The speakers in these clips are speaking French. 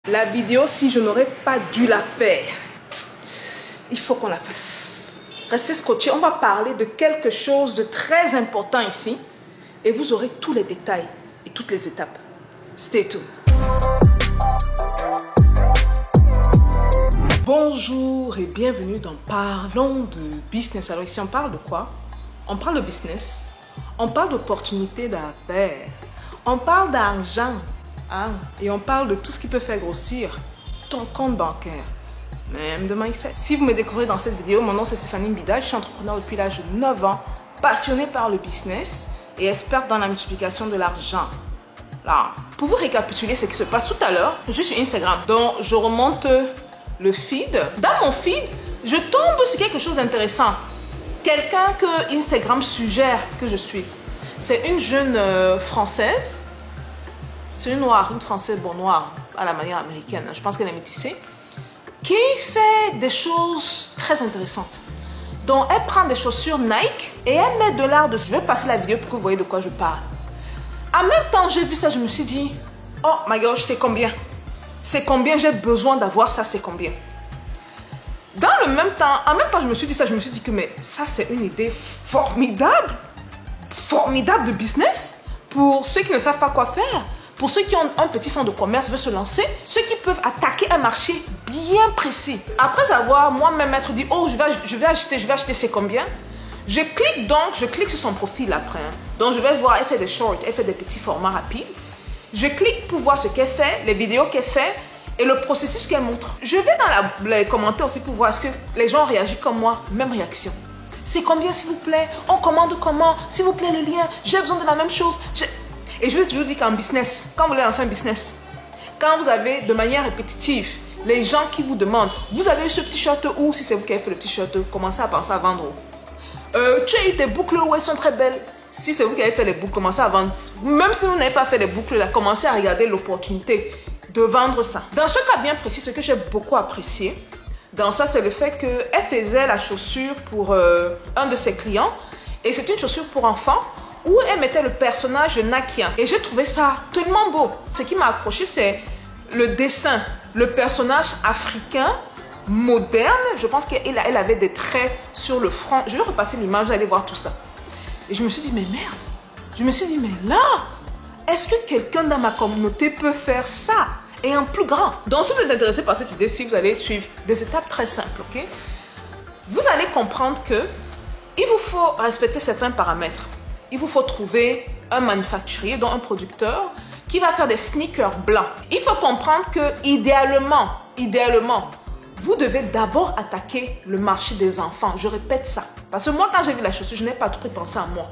La vidéo, si je n'aurais pas dû la faire, il faut qu'on la fasse. Restez scotchés, on va parler de quelque chose de très important ici et vous aurez tous les détails et toutes les étapes. Stay tuned. Bonjour et bienvenue dans Parlons de Business. Alors ici on parle de quoi? On parle de business, on parle d'opportunités d'affaires, on parle d'argent. Et on parle de tout ce qui peut faire grossir ton compte bancaire, même de mindset. Si vous me découvrez dans cette vidéo, mon nom c'est Stéphanie Mbida, je suis entrepreneur depuis l'âge de 9 ans, passionnée par le business et experte dans la multiplication de l'argent. Là, pour vous récapituler ce qui se passe tout à l'heure, je suis sur Instagram, donc je remonte le feed. Dans mon feed, je tombe sur quelque chose d'intéressant. Quelqu'un que Instagram suggère que je suive. C'est une jeune française. C'est une noire, une française, bon noire, à la manière américaine, je pense qu'elle est métissée, qui fait des choses très intéressantes. Donc, elle prend des chaussures Nike et elle met de l'art dessus. Je vais passer la vidéo pour que vous voyez de quoi je parle. En même temps, j'ai vu ça, je me suis dit, oh my gosh, c'est combien? C'est combien j'ai besoin d'avoir ça, c'est combien? Dans le même temps, en même temps, je me suis dit ça, je me suis dit que mais ça, c'est une idée formidable de business pour ceux qui ne savent pas quoi faire. Pour ceux qui ont un petit fonds de commerce, veulent se lancer, ceux qui peuvent attaquer un marché bien précis. Après avoir moi-même être dit, oh, je vais acheter, c'est combien? Je clique sur son profil après. Donc, je vais voir, elle fait des shorts, elle fait des petits formats rapides. Je clique pour voir ce qu'elle fait, les vidéos qu'elle fait et le processus qu'elle montre. Je vais dans les commentaires aussi pour voir est-ce que les gens réagissent comme moi, même réaction. C'est combien, s'il vous plaît? On commande comment? S'il vous plaît, le lien. J'ai besoin de la même chose. Et je vous ai toujours dit qu'en business, quand vous voulez lancer un business, quand vous avez de manière répétitive les gens qui vous demandent, vous avez eu ce petit shirt où, si c'est vous qui avez fait le petit shirt, commencez à penser à vendre. Tu as eu des boucles où elles sont très belles. Si c'est vous qui avez fait les boucles, commencez à vendre. Même si vous n'avez pas fait les boucles, là, commencez à regarder l'opportunité de vendre ça. Dans ce cas bien précis, ce que j'ai beaucoup apprécié, dans ça, c'est le fait qu'elle faisait la chaussure pour un de ses clients. Et c'est une chaussure pour enfants, où elle mettait le personnage Nakia. Et j'ai trouvé ça tellement beau. Ce qui m'a accroché, c'est le dessin. Le personnage africain, moderne. Je pense qu'elle avait des traits sur le front. Je vais repasser l'image, allez voir tout ça. Et je me suis dit, mais merde. Je me suis dit, mais là, est-ce que quelqu'un dans ma communauté peut faire ça? Et en plus grand. Donc, si vous êtes intéressé par cette idée, si vous allez suivre des étapes très simples, ok? Vous allez comprendre que il vous faut respecter certains paramètres. Il vous faut trouver un manufacturier, donc un producteur, qui va faire des sneakers blancs. Il faut comprendre que idéalement, vous devez d'abord attaquer le marché des enfants. Je répète ça. Parce que moi, quand j'ai vu la chaussure, je n'ai pas à tout prix pensé à moi.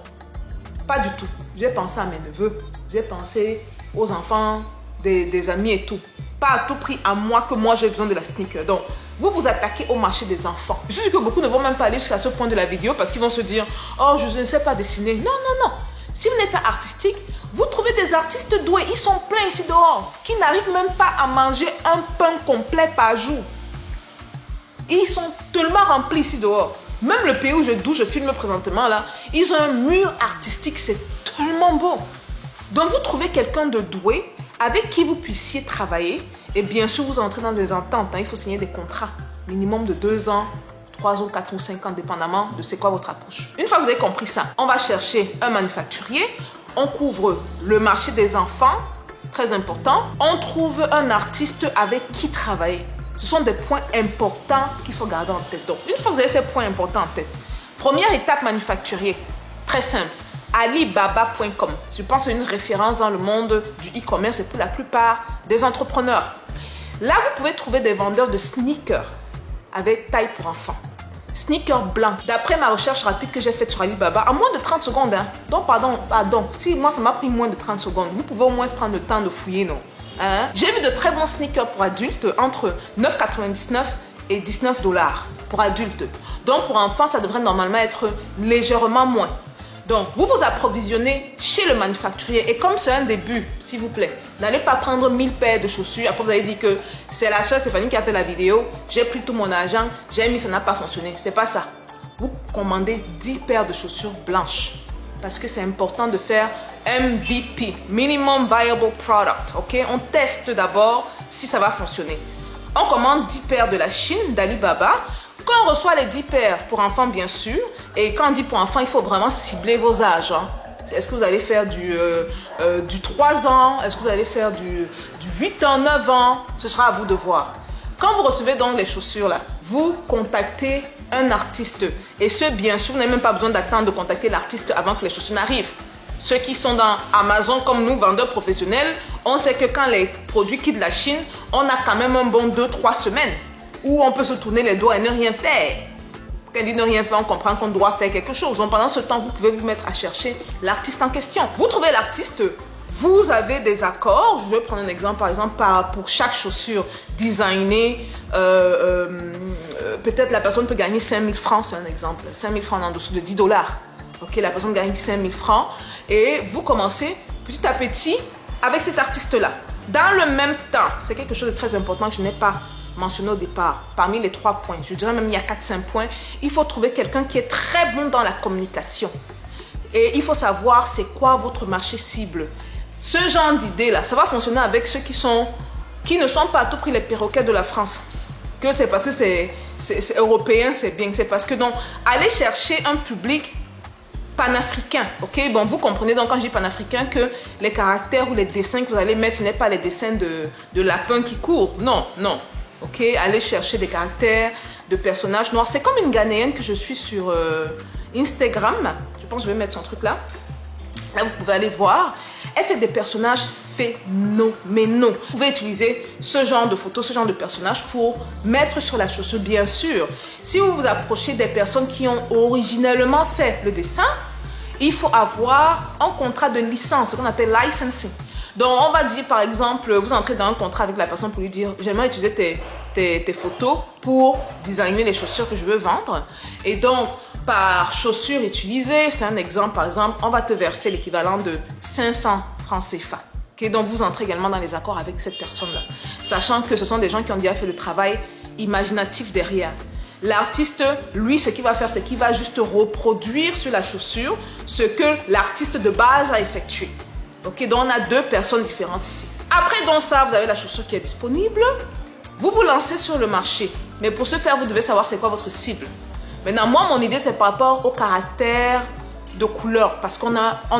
Pas du tout. J'ai pensé à mes neveux. J'ai pensé aux enfants des amis et tout. Pas à tout prix à moi que moi j'ai besoin de la sneaker. Donc, vous attaquez au marché des enfants. Je suis sûre que beaucoup ne vont même pas aller jusqu'à ce point de la vidéo parce qu'ils vont se dire, oh, je ne sais pas dessiner. Non, non, non. Si vous n'êtes pas artistique, vous trouvez des artistes doués. Ils sont pleins ici dehors, qui n'arrivent même pas à manger un pain complet par jour. Ils sont tellement remplis ici dehors. Même le pays d'où je filme présentement là, ils ont un mur artistique, c'est tellement beau. Donc vous trouvez quelqu'un de doué avec qui vous puissiez travailler et bien sûr vous entrez dans des ententes. Il faut signer des contrats minimum de 2 ans, 3 ans, 4 ou 5 ans, dépendamment de c'est quoi votre approche. Une fois que vous avez compris ça, on va chercher un manufacturier, on couvre le marché des enfants, très important. On trouve un artiste avec qui travailler. Ce sont des points importants qu'il faut garder en tête. Donc, une fois que vous avez ces points importants en tête, première étape manufacturier, très simple. Alibaba.com. Je pense que c'est une référence dans le monde du e-commerce et pour la plupart des entrepreneurs. Là, vous pouvez trouver des vendeurs de sneakers avec taille pour enfants. Sneakers blancs. D'après ma recherche rapide que j'ai faite sur Alibaba, en moins de 30 secondes. Donc, pardon. Si moi, ça m'a pris moins de 30 secondes, vous pouvez au moins prendre le temps de fouiller, non? J'ai vu de très bons sneakers pour adultes entre 9,99 et 19 $ pour adultes. Donc, pour enfants, ça devrait normalement être légèrement moins. Donc, vous vous approvisionnez chez le manufacturier. Et comme c'est un début, s'il vous plaît, n'allez pas prendre 1000 paires de chaussures. Après, vous allez dire que c'est la soeur Stéphanie qui a fait la vidéo. J'ai pris tout mon argent, j'ai mis, ça n'a pas fonctionné. C'est pas ça. Vous commandez 10 paires de chaussures blanches. Parce que c'est important de faire MVP, Minimum Viable Product, ok? On teste d'abord si ça va fonctionner. On commande 10 paires de la Chine, d'Alibaba. Quand on reçoit les 10 paires pour enfants, bien sûr, et quand on dit pour enfants, il faut vraiment cibler vos âges. Hein. Est-ce que vous allez faire du 3 ans? Est-ce que vous allez faire du 8 ans, 9 ans? Ce sera à vous de voir. Quand vous recevez donc les chaussures là, vous contactez un artiste. Et ce, bien sûr, vous n'avez même pas besoin d'attendre de contacter l'artiste avant que les chaussures n'arrivent. Ceux qui sont dans Amazon comme nous, vendeurs professionnels, on sait que quand les produits quittent la Chine, on a quand même un bon 2-3 semaines où on peut se tourner les doigts et ne rien faire. Quand on dit ne rien faire, on comprend qu'on doit faire quelque chose. Donc pendant ce temps, vous pouvez vous mettre à chercher l'artiste en question. Vous trouvez l'artiste, vous avez des accords. Je vais prendre un exemple, par exemple, pour chaque chaussure designée, peut-être la personne peut gagner 5 000 francs, c'est un exemple. 5 000 francs en dessous de 10 dollars. Ok, la personne gagne 5 000 francs et vous commencez petit à petit avec cet artiste-là. Dans le même temps, c'est quelque chose de très important que je n'ai pas mentionné au départ. Parmi les 3 points, je dirais même il y a 4-5 points, il faut trouver quelqu'un qui est très bon dans la communication. Et il faut savoir c'est quoi votre marché cible. Ce genre d'idée-là, ça va fonctionner avec ceux qui ne sont pas à tout prix les perroquets de la France. Que c'est parce que c'est européen, c'est bien. C'est parce que donc, allez chercher un public panafricain, ok? Bon, vous comprenez donc quand je dis panafricain que les caractères ou les dessins que vous allez mettre, ce n'est pas les dessins de lapins qui courent. Non, non. Ok? Allez chercher des caractères de personnages noirs. C'est comme une Ghanéenne que je suis sur Instagram. Je pense que je vais mettre son truc là. Là, vous pouvez aller voir. Elle fait des personnages phénoménaux. Vous pouvez utiliser ce genre de photos, ce genre de personnages pour mettre sur la chaussure, bien sûr. Si vous vous approchez des personnes qui ont originellement fait le dessin, il faut avoir un contrat de licence, ce qu'on appelle licensing. Donc, on va dire, par exemple, vous entrez dans un contrat avec la personne pour lui dire « J'aimerais utiliser tes photos pour designer les chaussures que je veux vendre. » Et donc, par chaussure utilisée, c'est un exemple, par exemple, on va te verser l'équivalent de 500 francs CFA. Okay, donc, vous entrez également dans les accords avec cette personne-là, sachant que ce sont des gens qui ont déjà fait le travail imaginatif derrière. L'artiste, lui, ce qu'il va faire, c'est qu'il va juste reproduire sur la chaussure ce que l'artiste de base a effectué. Ok, donc on a 2 personnes différentes ici. Après donc ça, vous avez la chaussure qui est disponible. Vous vous lancez sur le marché. Mais pour ce faire, vous devez savoir c'est quoi votre cible. Maintenant, moi, mon idée, c'est par rapport au caractère de couleur. Parce qu'on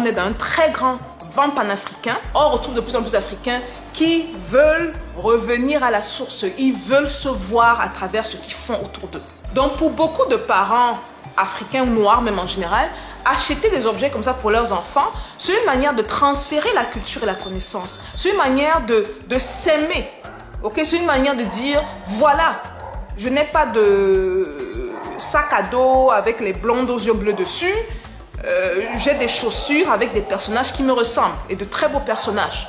est dans un très grand vent panafricain. On retrouve de plus en plus d'Africains qui veulent revenir à la source. Ils veulent se voir à travers ce qu'ils font autour d'eux. Donc, pour beaucoup de parents africains ou noirs, même en général, acheter des objets comme ça pour leurs enfants, c'est une manière de transférer la culture et la connaissance. C'est une manière de s'aimer. Ok, c'est une manière de dire, voilà, je n'ai pas de sac à dos avec les blondes aux yeux bleus dessus. J'ai des chaussures avec des personnages qui me ressemblent et de très beaux personnages.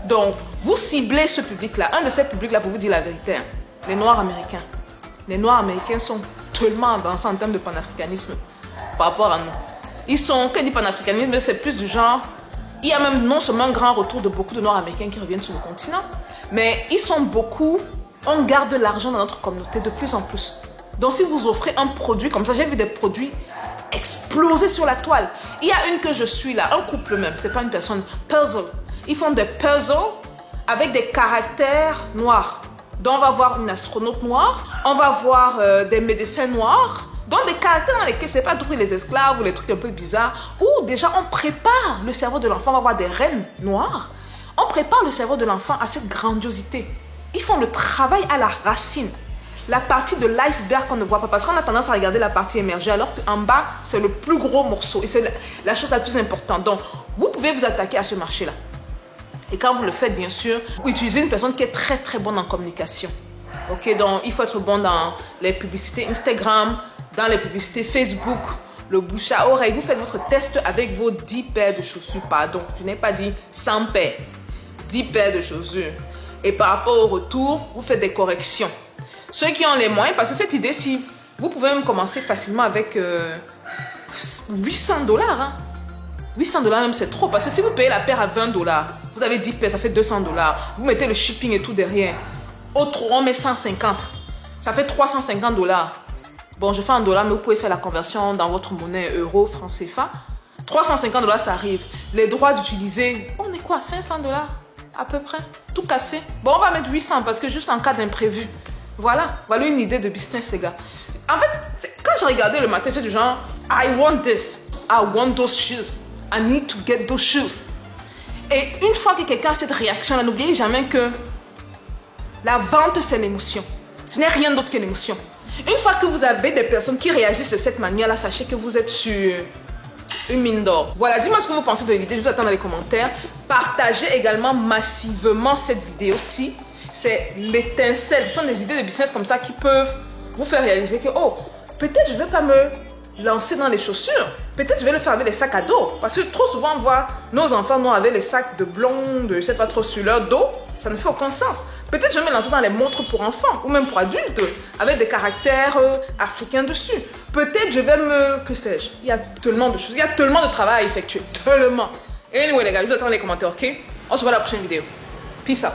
Donc, vous ciblez ce public-là. Un de ces publics-là, pour vous dire la vérité, hein, les Noirs américains. Les Noirs américains sont tellement avancés en termes de panafricanisme par rapport à nous. Ils sont, quand on dit panafricanisme, c'est plus du genre, il y a même non seulement un grand retour de beaucoup de Noirs américains qui reviennent sur le continent, mais ils sont beaucoup, on garde l'argent dans notre communauté de plus en plus. Donc si vous offrez un produit comme ça, j'ai vu des produits exploser sur la toile. Il y a une que je suis là, un couple même, c'est pas une personne, puzzle. Ils font des puzzles avec des caractères noirs. Donc on va voir une astronaute noire, on va voir des médecins noirs, donc des caractères dans lesquels c'est pas tout les esclaves ou les trucs un peu bizarres, où déjà on prépare le cerveau de l'enfant, on va voir des reines noires, on prépare le cerveau de l'enfant à cette grandiosité. Ils font le travail à la racine, la partie de l'iceberg qu'on ne voit pas, parce qu'on a tendance à regarder la partie émergée, alors qu'en bas c'est le plus gros morceau et c'est la chose la plus importante. Donc vous pouvez vous attaquer à ce marché-là. Et quand vous le faites, bien sûr, vous utilisez une personne qui est très très bonne en communication. Ok, donc il faut être bon dans les publicités Instagram, dans les publicités Facebook, le bouche à oreille. Vous faites votre test avec vos 10 paires de chaussures. Pardon, je n'ai pas dit 100 paires. 10 paires de chaussures. Et par rapport au retour, vous faites des corrections. Ceux qui ont les moyens, parce que cette idée-ci, vous pouvez même commencer facilement avec 800 $. Hein. 800 $ même, c'est trop. Parce que si vous payez la paire à 20 $, vous avez 10 paires, ça fait 200 $. Vous mettez le shipping et tout derrière. Autre, on met 150. Ça fait 350 $. Bon, je fais en dollars, mais vous pouvez faire la conversion dans votre monnaie euro, franc CFA. $350, ça arrive. Les droits d'utiliser, on est quoi, $500 à peu près, tout cassé. Bon, on va mettre 800 parce que juste en cas d'imprévu. Voilà une idée de business, les gars. En fait, quand je regardais le matin, j'étais du genre, I want this, I want those shoes, I need to get those shoes. Et une fois que quelqu'un a cette réaction-là, n'oubliez jamais que la vente, c'est l'émotion. Ce n'est rien d'autre que l'émotion. Une fois que vous avez des personnes qui réagissent de cette manière-là, sachez que vous êtes sur une mine d'or. Voilà, dis-moi ce que vous pensez de l'idée, je vous attends dans les commentaires. Partagez également massivement cette vidéo-ci. C'est l'étincelle, ce sont des idées de business comme ça qui peuvent vous faire réaliser que, oh, peut-être je ne vais pas me lancer dans les chaussures. Peut-être je vais le faire avec les sacs à dos. Parce que trop souvent, on voit nos enfants nous avec les sacs de blondes, je ne sais pas trop, sur leur dos. Ça ne fait aucun sens. Peut-être je vais me lancer dans les montres pour enfants ou même pour adultes avec des caractères africains dessus. Peut-être je vais que sais-je. Il y a tellement de choses, il y a tellement de travail à effectuer. Tellement. Anyway, les gars, je vous attends dans les commentaires, ok? On se voit à la prochaine vidéo. Peace out.